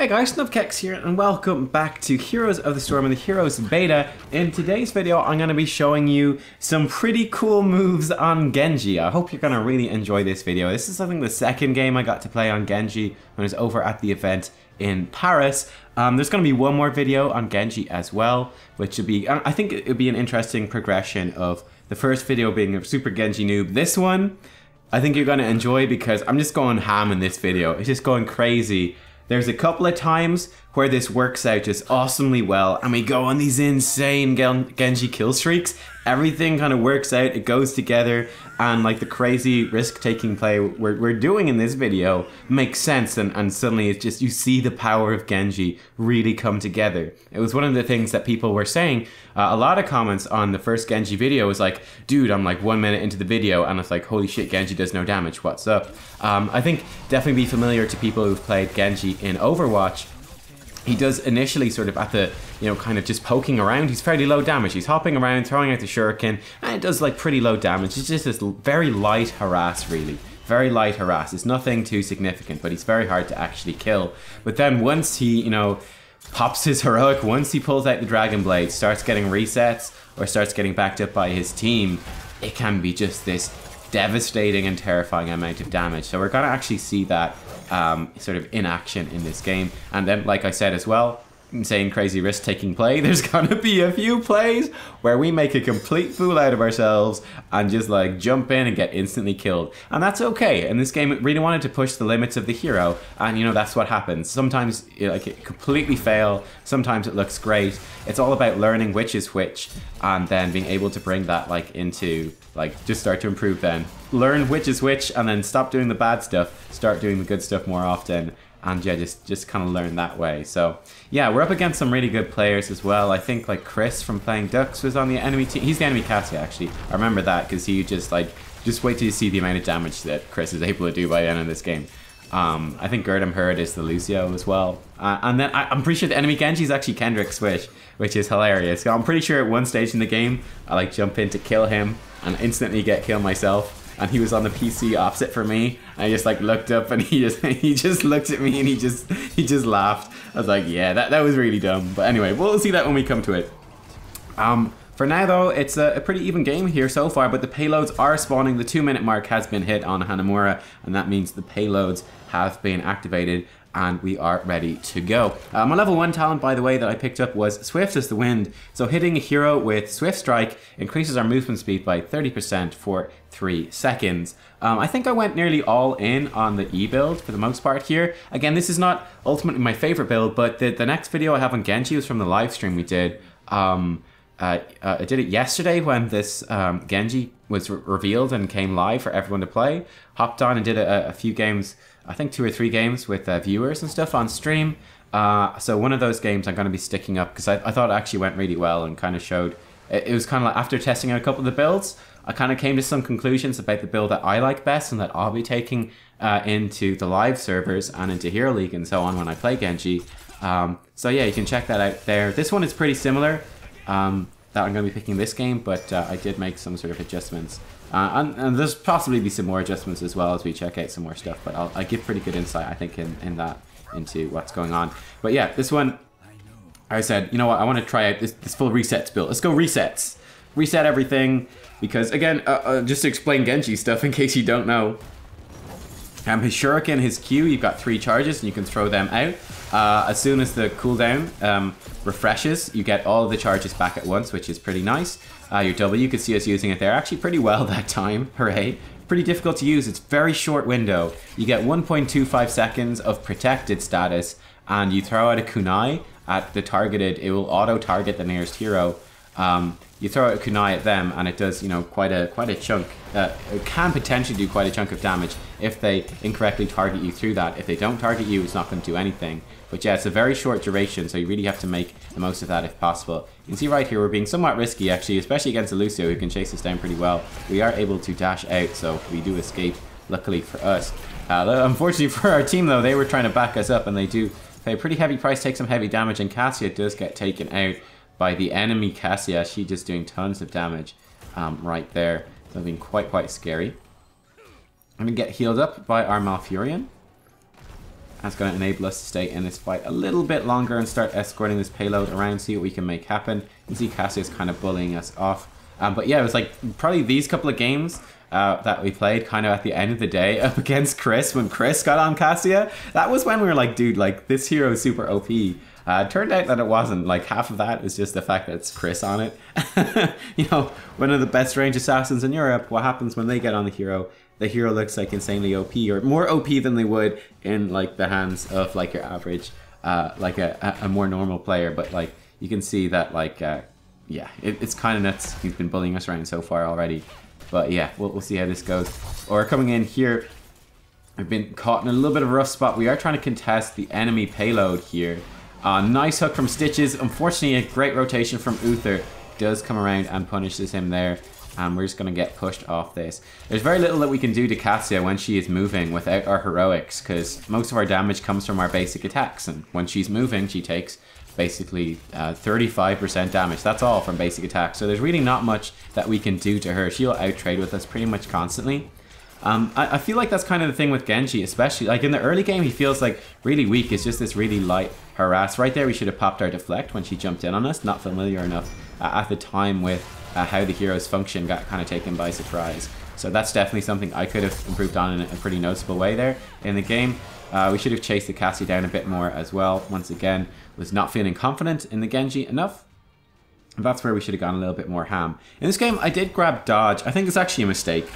Hey guys, Nubkeks here and welcome back to Heroes of the Storm and the Heroes Beta. In today's video I'm going to be showing you some pretty cool moves on Genji. I hope you're going to really enjoy this video. This is I think the second game I got to play on Genji when I was over at the event in Paris. There's going to be one more video on Genji as well, which would be, I think it would be an interesting progression of the first video being a super Genji noob. This one I think you're going to enjoy because I'm just going ham in this video. It's just going crazy. There's a couple of times where this works out just awesomely well and we go on these insane Genji kill streaks. Everything kind of works out, it goes together, and like the crazy risk-taking play we're doing in this video makes sense, and suddenly it's just, you see the power of Genji really come together. It was one of the things that people were saying. A lot of comments on the first Genji video was like, dude, I'm like 1 minute into the video and it's like, holy shit, Genji does no damage, what's up? I think definitely be familiar to people who've played Genji in Overwatch. He does initially sort of at the, kind of just poking around. He's fairly low damage. He's hopping around, throwing out the shuriken, and it does like pretty low damage. It's just this very light harass, really. Very light harass. It's nothing too significant, but he's very hard to actually kill. But then once he, pops his heroic, once he pulls out the Dragon Blade, starts getting resets, or starts getting backed up by his team, it can be just this devastating and terrifying amount of damage. So we're going to actually see that sort of in action in this game. And then, like I said as well, insane crazy risk-taking play. There's gonna be a few plays where we make a complete fool out of ourselves and just like jump in and get instantly killed. And that's okay. In this game, it really wanted to push the limits of the hero, and that's what happens. Sometimes it completely fail, sometimes it looks great. It's all about learning which is which and then being able to bring that into just start to improve then. Learn which is which and then stop doing the bad stuff, start doing the good stuff more often. And yeah, just kind of learn that way. So yeah, we're up against some really good players as well. I think like Chris from Playing Ducks was on the enemy team. He's the enemy Cassia actually. I remember that because he just wait till you see the amount of damage that Chris is able to do by the end of this game. I think Gerdam Hurd is the Lucio as well. And then I'm pretty sure the enemy Genji is actually Kendrick Swish, which is hilarious. So I'm pretty sure at one stage in the game, I just jump in to kill him and instantly get killed myself. And he was on the PC opposite for me. I just looked up and he just looked at me and he just laughed. I was like, yeah, that was really dumb. But anyway, we'll see that when we come to it. For now though, it's a pretty even game here so far, but the payloads are spawning. The 2-minute mark has been hit on Hanamura, and that means the payloads have been activated and we are ready to go. My level 1 talent, by the way, that I picked up was Swift as the Wind. So hitting a hero with Swift Strike increases our movement speed by 30% for 3 seconds. I think I went nearly all in on the E build for the most part here. Again, this is not ultimately my favorite build, but the next video I have on Genji was from the live stream we did. I did it yesterday when this Genji was revealed and came live for everyone to play. Hopped on and did a few games, I think 2 or 3 games with viewers and stuff on stream. So one of those games I'm going to be sticking up because I thought it actually went really well and kind of showed. It was kind of like after testing out a couple of the builds, I kind of came to some conclusions about the build that I like best and that I'll be taking into the live servers and into Hero League and so on when I play Genji. So yeah, you can check that out there. This one is pretty similar. That I'm going to be picking this game, but I did make some sort of adjustments. And there's possibly be some more adjustments as well as we check out some more stuff, but I give pretty good insight, I think, into what's going on. But yeah, this one, I said, you know what, I want to try out this full resets build. Let's go resets. Reset everything, because again, just to explain Genji stuff in case you don't know, his Shuriken, his Q, you've got 3 charges and you can throw them out. As soon as the cooldown refreshes, you get all of the charges back at once, which is pretty nice. Your W, you could see us using it there actually pretty well that time. Hooray. Pretty difficult to use. It's very short window. You get 1.25 seconds of protected status, and you throw out a kunai at the targeted, it will auto-target the nearest hero. You throw out a kunai at them and it does, quite a chunk. It can potentially do quite a chunk of damage if they incorrectly target you through that. If they don't target you, it's not going to do anything. But yeah, it's a very short duration, so you really have to make the most of that if possible. You can see right here, we're being somewhat risky actually, especially against a Lucio who can chase us down pretty well. We are able to dash out, so we do escape, luckily for us. Unfortunately for our team though, they were trying to back us up and they do pay a pretty heavy price, take some heavy damage, and Cassia does get taken out by the enemy Cassia. She just doing tons of damage right there. So being quite scary. I'm gonna get healed up by our Malfurion. That's going to enable us to stay in this fight a little bit longer and start escorting this payload around, see what we can make happen. You can see Cassia's kind of bullying us off. But yeah, it was like probably these couple of games that we played kind of at the end of the day up against Chris, when Chris got on Cassia. That was when we were like, dude, like this hero is super OP. Turned out that it wasn't. Like half of that is just the fact that it's Chris on it. You know, one of the best range assassins in Europe. What happens when they get on the hero? The hero looks like insanely OP, or more OP than they would in like the hands of like your average, like a more normal player. But like you can see that like, yeah, it's kind of nuts. He's been bullying us around so far already. But yeah, we'll see how this goes. Or coming in here, we've been caught in a little bit of a rough spot. We are trying to contest the enemy payload here. Nice hook from Stitches. Unfortunately, a great rotation from Uther does come around and punishes him there. And we're just going to get pushed off this. There's very little that we can do to Cassia when she is moving without our heroics, because most of our damage comes from our basic attacks. And when she's moving, she takes basically 35% damage. That's all from basic attacks. So there's really not much that we can do to her. She'll out-trade with us pretty much constantly. I feel like that's kind of the thing with Genji, especially like in the early game, he feels like really weak. It's just this really light harass. Right there, we should have popped our deflect when she jumped in on us. Not familiar enough at the time with how the heroes function, got kind of taken by surprise. So that's definitely something I could have improved on in a pretty noticeable way there in the game. We should have chased the Cassie down a bit more as well. Once again, was not feeling confident in the Genji enough. That's where we should have gone a little bit more ham. In this game, I did grab dodge. I think it's actually a mistake.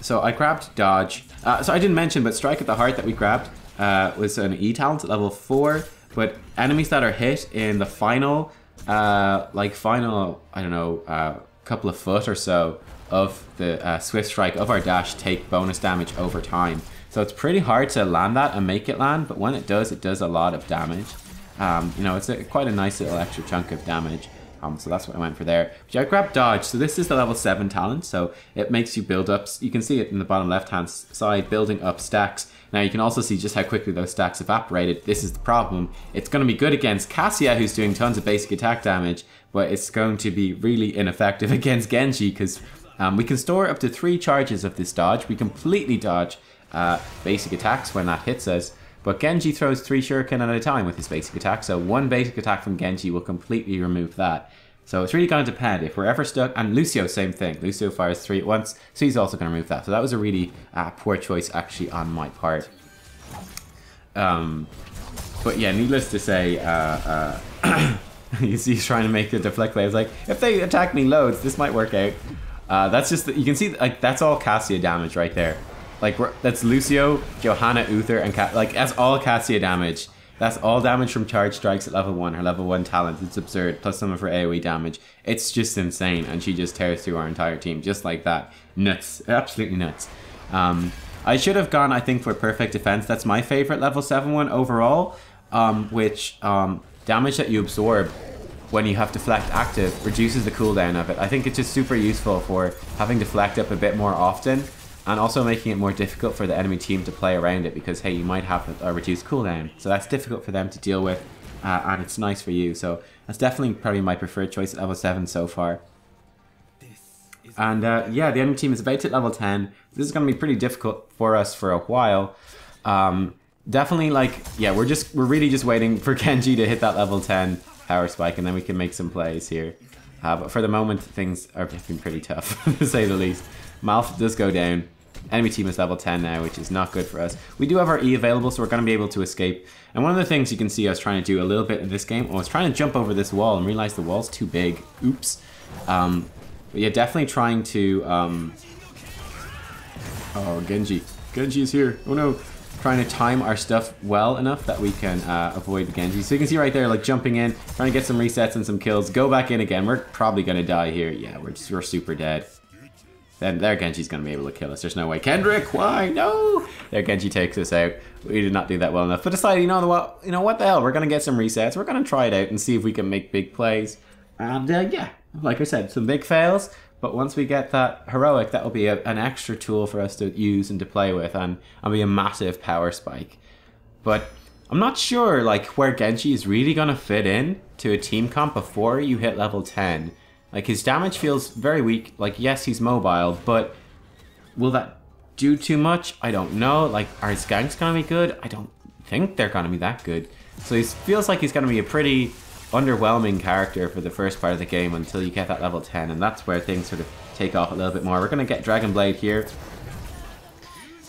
So I grabbed dodge. So I didn't mention, but strike at the heart that we grabbed was an E talent at level 4. But enemies that are hit in the final, I don't know, couple of foot or so of the swift strike of our dash take bonus damage over time. So it's pretty hard to land that and make it land, but when it does a lot of damage. You know, it's quite a nice little extra chunk of damage. So that's what I went for there. But yeah, I grabbed dodge. So this is the level 7 talent. So it makes you build up. You can see it in the bottom left hand side, building up stacks. Now you can also see just how quickly those stacks evaporated. This is the problem. It's going to be good against Cassia, who's doing tons of basic attack damage, but it's going to be really ineffective against Genji, because we can store up to 3 charges of this dodge. We completely dodge basic attacks when that hits us. But Genji throws 3 shuriken at a time with his basic attack, so 1 basic attack from Genji will completely remove that. So it's really going to depend if we're ever stuck. And Lucio, same thing. Lucio fires 3 at once, so he's also going to remove that. So that was a really poor choice actually on my part. But yeah, needless to say, you see he's trying to make the deflect play. I was like, if they attack me loads, this might work out. That's just, you can see, like, that's all Cassia damage right there. Like, that's Lucio, Johanna, Uther, and like, that's all Cassia damage. That's all damage from charge strikes at level 1, her level 1 talent. It's absurd, plus some of her AoE damage. It's just insane, and she just tears through our entire team, just like that. Nuts, absolutely nuts. I should have gone, I think, for perfect defense. That's my favorite level 7 one overall, which damage that you absorb when you have deflect active reduces the cooldown of it. I think it's just super useful for having deflect up a bit more often, and also making it more difficult for the enemy team to play around it, because hey, you might have a reduced cooldown, so that's difficult for them to deal with, and it's nice for you. So that's definitely probably my preferred choice at level 7 so far. And yeah, the enemy team is about to level 10. This is going to be pretty difficult for us for a while. Definitely, like, yeah, we're really just waiting for Genji to hit that level 10 power spike, and then we can make some plays here. But for the moment, things are looking pretty tough, to say the least. Malf does go down. Enemy team is level 10 now, which is not good for us. We do have our E available, so we're going to be able to escape. And one of the things you can see I was trying to do a little bit in this game, I was trying to jump over this wall and realized the wall's too big. Oops. But yeah, definitely trying to... Oh, Genji. Genji is here. Oh no. Trying to time our stuff well enough that we can avoid the Genji. So you can see right there, like, jumping in, trying to get some resets and some kills. Go back in again. We're probably going to die here. Yeah, we're super dead. Then their Genji's going to be able to kill us. There's no way. Kendrick, why? No! Their Genji takes us out. We did not do that well enough. But decided, you know what the hell? We're going to get some resets. We're going to try it out and see if we can make big plays. And yeah, like I said, some big fails. But once we get that heroic, that will be an extra tool for us to use and to play with, and be a massive power spike. But I'm not sure, like, where Genji is really going to fit in to a team comp before you hit level 10. Like, his damage feels very weak. Like, yes, he's mobile, but will that do too much? I don't know. Like, are his ganks going to be good? I don't think they're going to be that good. So he feels like he's going to be a pretty underwhelming character for the first part of the game until you get that level 10, and that's where things sort of take off a little bit more. We're going to get Dragon Blade here.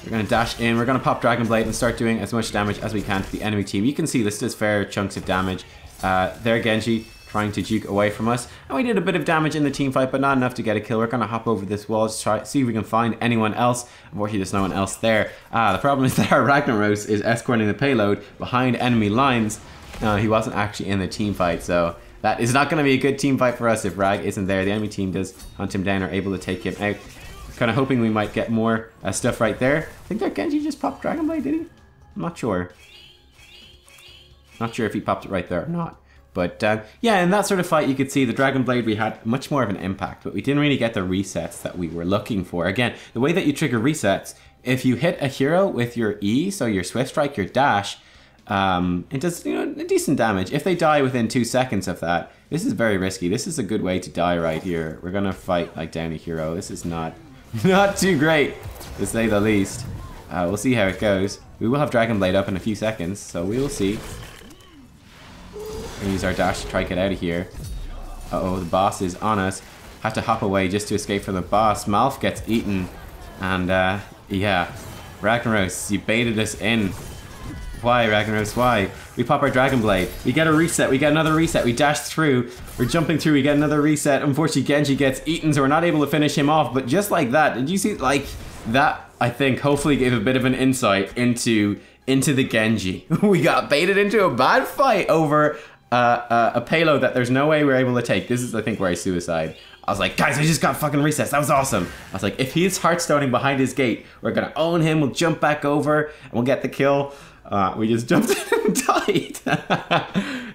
We're going to dash in, we're going to pop Dragon Blade and start doing as much damage as we can to the enemy team. You can see this does fair chunks of damage. There Genji trying to juke away from us, and we did a bit of damage in the team fight, but not enough to get a kill. We're going to hop over this wall to try see if we can find anyone else. Unfortunately, there's no one else there. The problem is that our Ragnaros is escorting the payload behind enemy lines. He wasn't actually in the team fight, so that is not going to be a good team fight for us if Rag isn't there. The enemy team does hunt him down or able to take him out. Kind of hoping we might get more stuff right there. I think that Genji just popped Dragon Blade, did he? I'm not sure. Not sure if he popped it right there or not. But yeah, in that sort of fight, you could see the Dragon Blade, we had much more of an impact, but we didn't really get the resets that we were looking for. Again, the way that you trigger resets, if you hit a hero with your E, so your Swift Strike, your dash, it does, you know, decent damage. If they die within 2 seconds of that, this is very risky. This is a good way to die right here. We're gonna fight like down a hero. This is not too great, to say the least. We'll see how it goes. We will have Dragon Blade up in a few seconds, so we will see. We'll use our dash to try to get out of here. Uh-oh, the boss is on us. Have to hop away just to escape from the boss. Malf gets eaten. And, yeah. Ragnaros, you baited us in. Why, Ragnaros, why? We pop our Dragon Blade. We get a reset. We get another reset. We dash through. We're jumping through. We get another reset. Unfortunately, Genji gets eaten, so we're not able to finish him off. But just like that, did you see, like, that, I think, hopefully gave a bit of an insight into the Genji. We got baited into a bad fight over a payload that there's no way we're able to take. This is, I think, where I suicide. I was like, guys, I just got fucking resets. That was awesome. I was like, if he's heartstoning behind his gate, we're gonna own him. We'll jump back over and we'll get the kill. We just jumped in and died.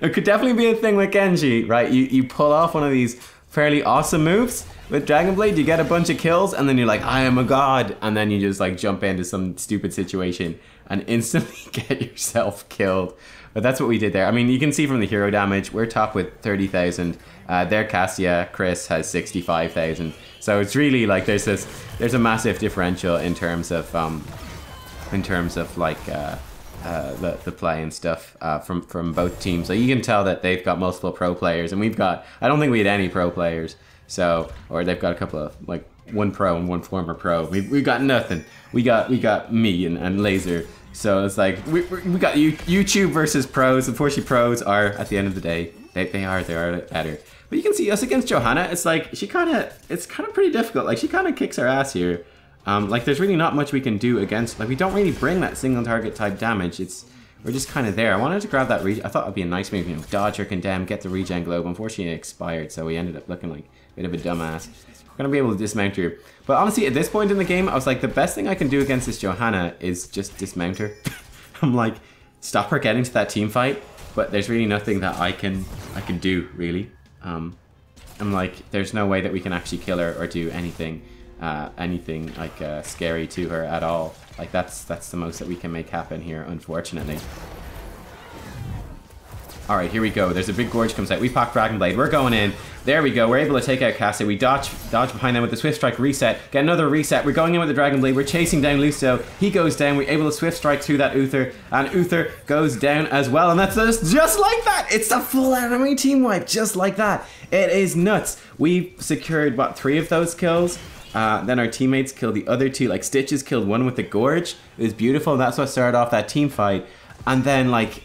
It could definitely be a thing with Genji, right? You pull off one of these fairly awesome moves with Dragon Blade, you get a bunch of kills, and then you're like, I am a god, and then you just like jump into some stupid situation and instantly get yourself killed. But that's what we did there. I mean, you can see from the hero damage, we're top with 30,000. Their Cassia, Chris, has 65,000. So it's really like there's a massive differential in terms of like the play and stuff from both teams. So you can tell that they've got multiple pro players, and we've got, I don't think we had any pro players. So, or they've got a couple of, like, one pro and one former pro. We got nothing. We got me and Laser. So it's like we got YouTube versus pros. Unfortunately, pros are, at the end of the day, they are better. But you can see us against Johanna. It's like it's kind of pretty difficult. Like, she kind of kicks our ass here. Like, there's really not much we can do against. Like, we don't really bring that single target type damage. We're just kind of there. I wanted to grab that regen. I thought it'd be a nice move, you know, dodge or condemn, get the regen globe. Unfortunately, it expired, so we ended up looking like a bit of a dumbass. We're gonna be able to dismount her. But honestly, at this point in the game, I was like, the best thing I can do against this Johanna is just dismount her. I'm like, stop her getting to that team fight. But there's really nothing that I can do, really. I'm like, there's no way that we can actually kill her or do anything like scary to her at all. Like, that's the most that we can make happen here, unfortunately. Alright, here we go. There's a big gorge comes out. We pop Dragon Blade. We're going in. There we go. We're able to take out Cassie. We dodge behind them with the Swift Strike reset. Get another reset. We're going in with the Dragon Blade. We're chasing down Lucio. He goes down. We're able to Swift Strike through that Uther. And Uther goes down as well. And that's just like that. It's a full enemy team wipe. Just like that. It is nuts. We've secured, what, 3 of those kills? Then our teammates killed the other 2. Like, Stitches killed one with the Gorge. It was beautiful. And that's what started off that team fight. And then, like,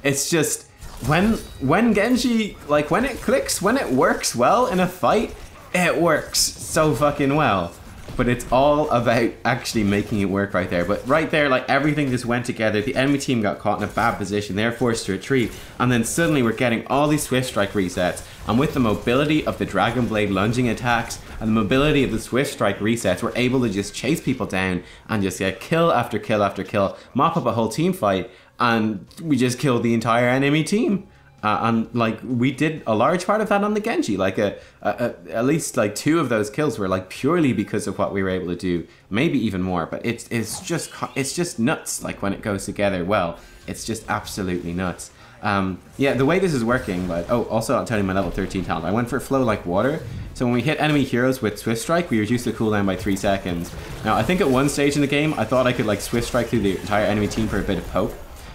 it's just... When Genji, like, when it clicks, when it works well in a fight, it works so fucking well. But it's all about actually making it work right there. But right there, like, everything just went together. The enemy team got caught in a bad position. They're forced to retreat. And then suddenly we're getting all these Swift Strike resets. And with the mobility of the Dragon Blade lunging attacks and the mobility of the Swift Strike resets, we're able to just chase people down and just get kill after kill after kill, mop up a whole team fight. And we just killed the entire enemy team. And like, we did a large part of that on the Genji. Like, at least like 2 of those kills were like purely because of what we were able to do. Maybe even more. But it's just nuts. Like, when it goes together well, it's just absolutely nuts. Yeah, the way this is working. But also I'll tell you my level 13 talent. I went for flow like water. So when we hit enemy heroes with Swift Strike, we reduce the cooldown by 3 seconds. Now, I think at one stage in the game, I thought I could like Swift Strike through the entire enemy team for a bit of poke.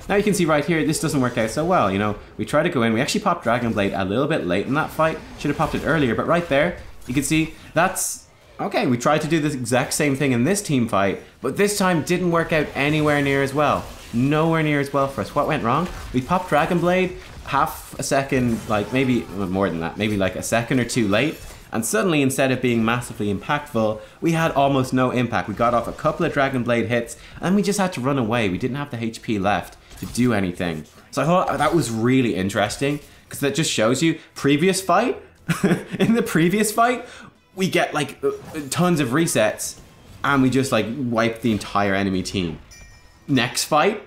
Now you can see right here, this doesn't work out so well, you know. We try to go in, we actually popped Dragon Blade a little bit late in that fight. Should have popped it earlier, but right there, you can see that's... Okay, we tried to do this exact same thing in this team fight, but this time didn't work out anywhere near as well. Nowhere near as well for us. What went wrong? We popped Dragon Blade half a second, like maybe more than that, maybe like a second or two late. And suddenly, instead of being massively impactful, we had almost no impact. We got off a couple of Dragon Blade hits, and we just had to run away. We didn't have the HP left to do anything. So I thought that was really interesting, because that just shows you, previous fight, in the previous fight, we get like tons of resets, and we just like wipe the entire enemy team. Next fight,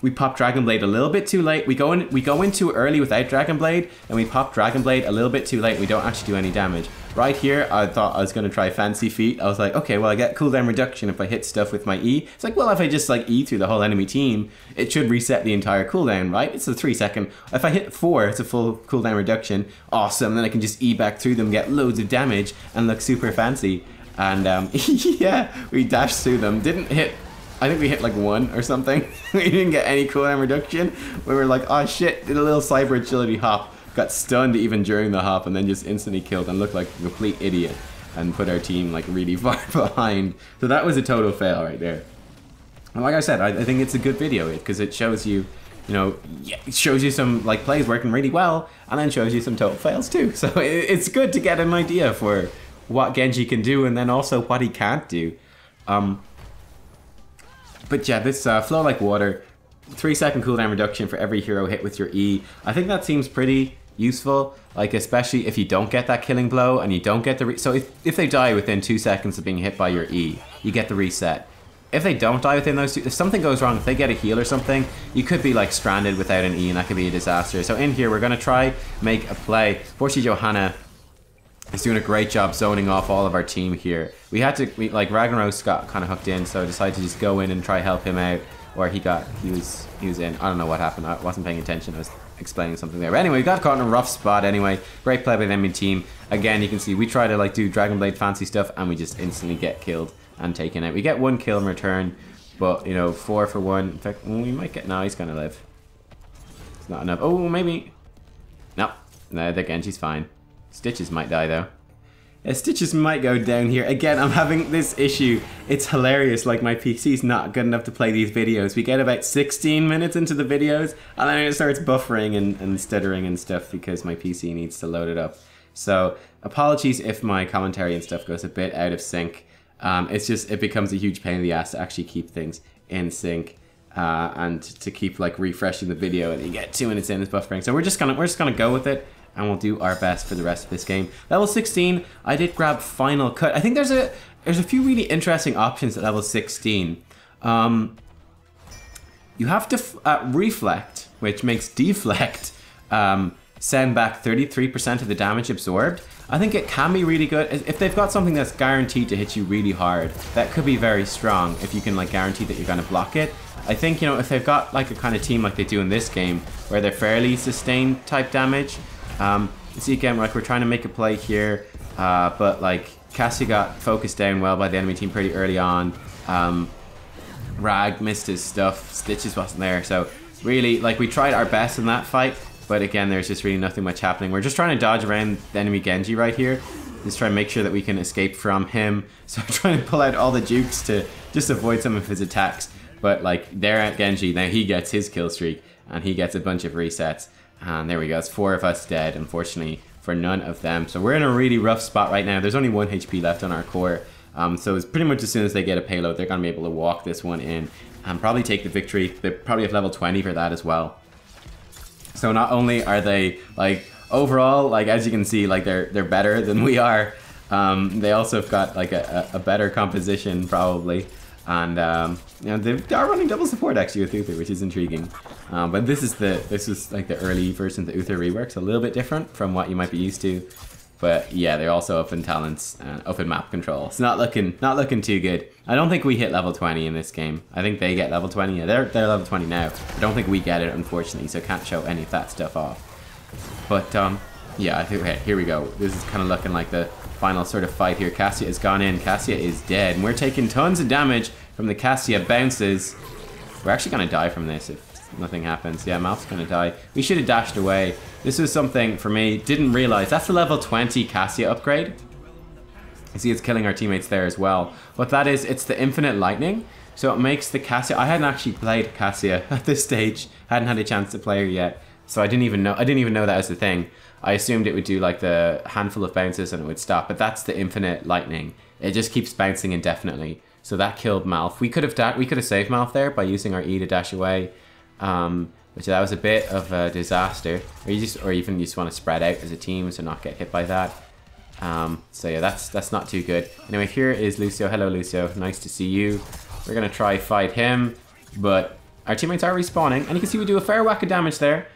we pop Dragon Blade a little bit too late. We go in too early without Dragon Blade, and we pop Dragon Blade a little bit too late. We don't actually do any damage. Right here, I thought I was going to try Fancy Feet. I was like, okay, well, I get cooldown reduction if I hit stuff with my E. It's like, well, if I just like E through the whole enemy team, it should reset the entire cooldown, right? It's a 3 second. If I hit 4, it's a full cooldown reduction. Awesome. Then I can just E back through them, get loads of damage, and look super fancy. And yeah, we dashed through them. Didn't hit... I think we hit like 1 or something. We didn't get any cooldown reduction. We were like, oh shit, did a little cyber agility hop. Got stunned even during the hop and then just instantly killed and looked like a complete idiot. And put our team like really far behind. So that was a total fail right there. And like I said, I think it's a good video because it shows you, you know, it shows you some like plays working really well and then shows you some total fails too. So it's good to get an idea for what Genji can do and then also what he can't do. But yeah, this flow like water, 3 second cooldown reduction for every hero hit with your E. I think that seems pretty useful, like especially if you don't get that killing blow and you don't get the so if they die within 2 seconds of being hit by your E, you get the reset. If they don't die within those 2, if something goes wrong, if they get a heal or something, you could be like stranded without an E and that could be a disaster. So in here, we're gonna try make a play. Fortunately, Johanna is doing a great job zoning off all of our team here. We had to, like Ragnaros got kind of hooked in, so I decided to just go in and try help him out. Or he was in. I don't know what happened. I wasn't paying attention. I was explaining something there. But anyway, we got caught in a rough spot anyway. Great play by the enemy team. Again, you can see we try to like do Dragon Blade fancy stuff and we just instantly get killed and taken out. We get 1 kill in return, but you know, 4 for 1. In fact, we might get, no, he's gonna live. It's not enough. Oh, maybe. No, the Genji's fine. Stitches might die though. Yeah, Stitches might go down here. Again, I'm having this issue. It's hilarious, like my PC's not good enough to play these videos. We get about 16 minutes into the videos and then it starts buffering and stuttering and stuff because my PC needs to load it up. So apologies if my commentary and stuff goes a bit out of sync. It's just, it becomes a huge pain in the ass to actually keep things in sync. And to keep like refreshing the video and you get 2 minutes in, it's buffering. So we're just gonna go with it. And we'll do our best for the rest of this game. Level 16, I did grab Final Cut. I think there's a few really interesting options at level 16. You have to Reflect, which makes Deflect send back 33% of the damage absorbed. I think it can be really good. If they've got something that's guaranteed to hit you really hard, that could be very strong if you can like guarantee that you're gonna block it. I think, you know, if they've got like a kind of team like they do in this game, where they're fairly sustained type damage, you see again, like we're trying to make a play here, but like Cassia got focused down well by the enemy team pretty early on. Rag missed his stuff, Stitches wasn't there, so really like we tried our best in that fight, but again there's just really nothing much happening. We're just trying to dodge around the enemy Genji right here, just trying to make sure that we can escape from him. So I'm trying to pull out all the jukes to just avoid some of his attacks, but like there at Genji, now he gets his kill streak and he gets a bunch of resets. And there we go, it's 4 of us dead, unfortunately, for none of them. So we're in a really rough spot right now. There's only 1 HP left on our core. So it's pretty much as soon as they get a payload, they're going to be able to walk this one in and probably take the victory. They probably have level 20 for that as well. So not only are they, like, overall, like, as you can see, like, they're better than we are. They also have got, like, a better composition, probably. And you know, they are running double support actually with Uther, which is intriguing. But this is like the early version of the Uther reworks, a little bit different from what you might be used to. But yeah, they're also up in talents and up in map control. It's not looking too good. I don't think we hit level 20 in this game. I think they get level 20. Yeah, they're level 20 now. I don't think we get it, unfortunately, so can't show any of that stuff off. But yeah, I think okay, here we go. This is kind of looking like the final sort of fight here. Cassia has gone in. Cassia is dead. And we're taking tons of damage from the Cassia bounces. We're actually going to die from this if nothing happens. Yeah, Malph's gonna die. We should have dashed away. This was something for me, didn't realize. That's the level 20 Cassia upgrade. You see it's killing our teammates there as well. What that is, it's the infinite lightning. So it makes the Cassia, I hadn't actually played Cassia at this stage. Hadn't had a chance to play her yet. So I didn't even know that was the thing. I assumed it would do like the handful of bounces and it would stop, but that's the infinite lightning. It just keeps bouncing indefinitely. So that killed Malph. We could have saved Malph there by using our E to dash away. Which that was a bit of a disaster. Or even you just want to spread out as a team to not get hit by that. So yeah, that's not too good. Anyway, here is Lucio. Hello, Lucio. Nice to see you. We're gonna try fight him, but our teammates are respawning, and you can see we do a fair whack of damage there.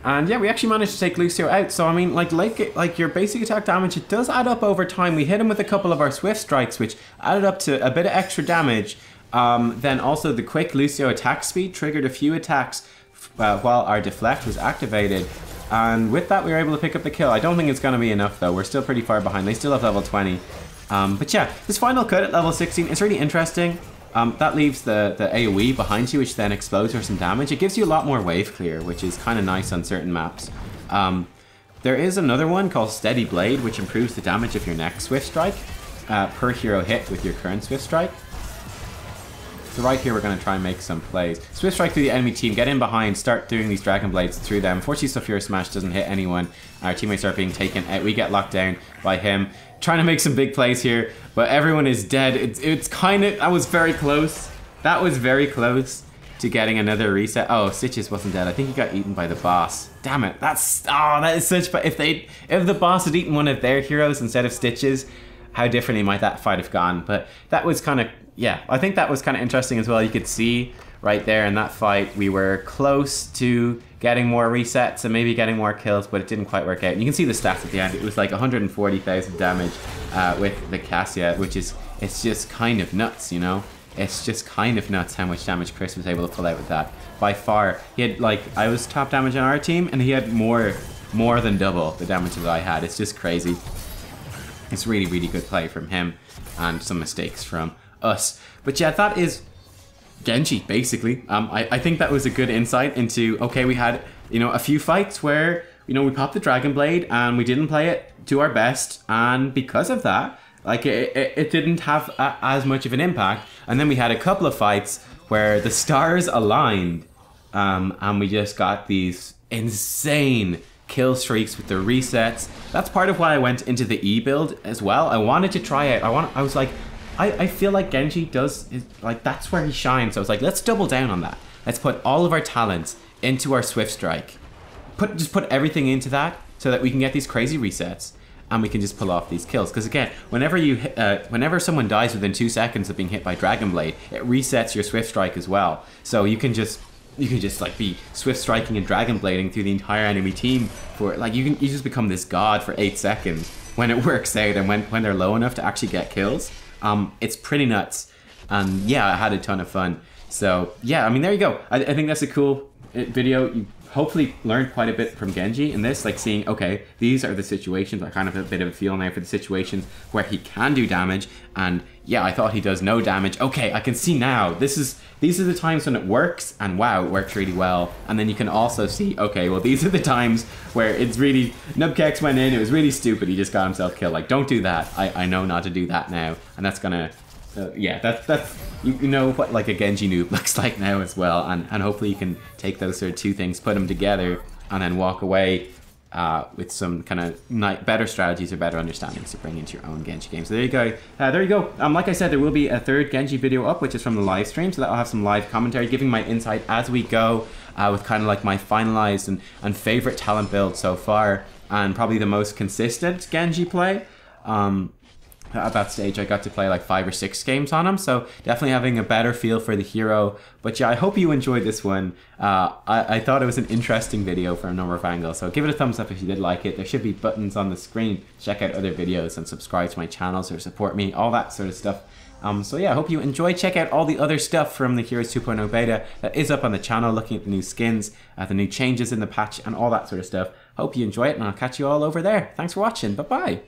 And yeah, we actually managed to take Lucio out. So I mean, like your basic attack damage, it does add up over time. We hit him with a couple of our swift strikes, which added up to a bit of extra damage. Then also the quick Lucio attack speed triggered a few attacks while our deflect was activated. And with that, we were able to pick up the kill. I don't think it's going to be enough, though. We're still pretty far behind. They still have level 20. But yeah, this final cut at level 16 is really interesting. That leaves the AoE behind you, which then explodes for some damage. It gives you a lot more wave clear, which is kind of nice on certain maps. There is another one called Steady Blade, which improves the damage of your next Swift Strike per hero hit with your current Swift Strike. So right here, we're going to try and make some plays. Swift Strike through the enemy team, get in behind, start doing these Dragon Blades through them. Unfortunately, Sulfur Smash doesn't hit anyone. Our teammates are being taken out. We get locked down by him. Trying to make some big plays here, but everyone is dead. It's kind of, that was very close. That was very close to getting another reset. Oh, Stitches wasn't dead. I think he got eaten by the boss. Damn it. That is such, but if the boss had eaten one of their heroes instead of Stitches, how differently might that fight have gone? But that was kind of, yeah, I think that was kind of interesting as well. You could see right there in that fight, we were close to getting more resets and maybe getting more kills, but it didn't quite work out. And you can see the stats at the end. It was like 140,000 damage with the Cassia, which is, it's just kind of nuts, you know? It's just kind of nuts how much damage Chris was able to pull out with that. By far, he had like, I was top damage on our team, and he had more than double the damage that I had. It's just crazy. It's really, really good play from him, and some mistakes from us. But yeah, that is Genji, basically. I think that was a good insight into, okay, we had, you know, a few fights where, you know, we popped the Dragon Blade and we didn't play it to our best, and because of that, like, it didn't have as much of an impact. And then we had a couple of fights where the stars aligned, and we just got these insane kill streaks with the resets. That's part of why I went into the E build as well. I wanted to try it. I was like, I feel like Genji does, like, that's where he shines. So I was like, let's double down on that. Let's put all of our talents into our Swift Strike. Just put everything into that so that we can get these crazy resets and we can just pull off these kills. Because again, whenever someone dies within 2 seconds of being hit by Dragon Blade, it resets your Swift Strike as well. So you can just like be Swift Striking and Dragon Blading through the entire enemy team for, like, you just become this god for 8 seconds when it works out, and when they're low enough to actually get kills. It's pretty nuts, and yeah, I had a ton of fun. So yeah, I mean, there you go. I think that's a cool video. You hopefully learned quite a bit from Genji in this, like seeing, okay, these are the situations. I kind of have a bit of a feel now for the situations where he can do damage, and yeah, I thought he does no damage. Okay, I can see now. These are the times when it works, and wow, it works really well. And then you can also see, okay, well, these are the times where it's really, Nubkeks went in, it was really stupid, he just got himself killed. Like, don't do that. I know not to do that now, and that's gonna, yeah, that's you know what, like, a Genji noob looks like now as well, and hopefully you can take those sort of two things, put them together, and then walk away with some kind of better strategies or better understandings to bring into your own Genji game. So there you go. There you go. Like I said, there will be a third Genji video up, which is from the live stream, so that I'll have some live commentary giving my insight as we go, with kind of like my finalized and favorite talent build so far, and probably the most consistent Genji play. At that stage, I got to play like 5 or 6 games on him, so definitely having a better feel for the hero. But yeah, I hope you enjoyed this one. I thought it was an interesting video from a number of angles, so give it a thumbs up if you did like it. There should be buttons on the screen to check out other videos and subscribe to my channels or support me, all that sort of stuff. So yeah, I hope you enjoy. Check out all the other stuff from the Heroes 2.0 beta that is up on the channel, looking at the new skins, the new changes in the patch, and all that sort of stuff. Hope you enjoy it, and I'll catch you all over there. Thanks for watching. Bye-bye.